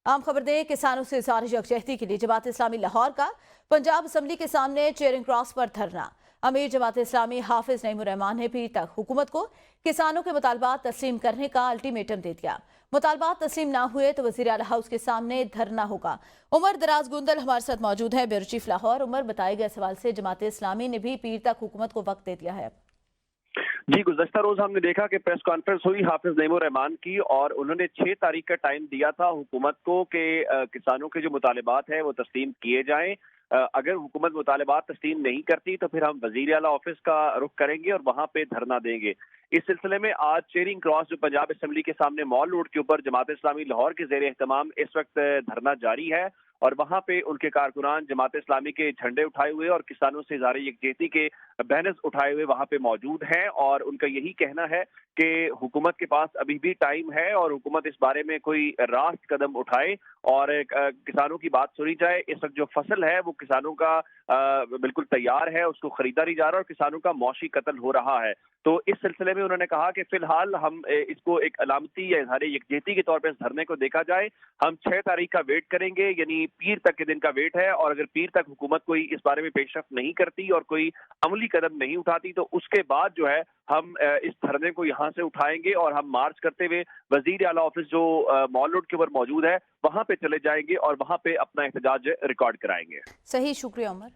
आम खबर दें, किसानों से इज़हार यकजहती के लिए जमात इस्लामी लाहौर का पंजाब असम्बली के सामने चेयरिंग क्रॉस पर धरना। अमीर जमात इस्लामी हाफिज नईमुर रहमान ने भी तक हुकूमत को किसानों के मुतालबात तस्लीम करने का अल्टीमेटम दे दिया। मुतालबात तस्लीम ना हुए तो वज़ीर आला हाउस के सामने धरना होगा। उमर दराज गुंदल हमारे साथ मौजूद है, ब्यूरो चीफ लाहौर। उमर, बताए गए सवाल से जमात इस्लामी ने भी पीर तक हुकूमत को वक्त दे दिया है। जी, गुज़श्ता रोज हमने देखा कि प्रेस कॉन्फ्रेंस हुई हाफिज नईमुर रहमान की और उन्होंने 6 तारीख का टाइम दिया था हुकूमत को कि किसानों के जो मुतालबात हैं वो तस्लीम किए जाएं। अगर हुकूमत मुतालबात तस्लीम नहीं करती तो फिर हम वज़ीर आला ऑफिस का रुख करेंगे और वहां पे धरना देंगे। इस सिलसिले में आज चेयरिंग क्रॉस जो पंजाब असम्बली के सामने मॉल रोड के ऊपर जमात इस्लामी लाहौर के ज़ेर एहतमाम इस वक्त धरना जारी है और वहां पे उनके कारकुनान जमात इस्लामी के झंडे उठाए हुए और किसानों से इज़हार यकजहती के बैनर्स उठाए हुए वहां पे मौजूद हैं और उनका यही कहना है कि हुकूमत के पास अभी भी टाइम है और हुकूमत इस बारे में कोई रास्त कदम उठाए और किसानों की बात सुनी जाए। इस वक्त जो फसल है वो किसानों का बिल्कुल तैयार है, उसको खरीदा नहीं जा रहा और किसानों का मौशी कत्ल हो रहा है। तो इस सिलसिले में उन्होंने कहा कि फिलहाल हम इसको एक अलामती या इज़हार यकजहती के तौर पर इस धरने को देखा जाए। हम 6 तारीख का वेट करेंगे, यानी पीर तक के दिन का वेट है और अगर पीर तक हुकूमत कोई इस बारे में पेशरफ्त नहीं करती और कोई अमली कदम नहीं उठाती तो उसके बाद जो है हम इस धरने को यहाँ से उठाएंगे और हम मार्च करते हुए वजीर आला ऑफिस जो मॉल रोड के ऊपर मौजूद है वहां पे चले जाएंगे और वहां पे अपना एहतजाज रिकॉर्ड कराएंगे। सही, शुक्रिया उमर।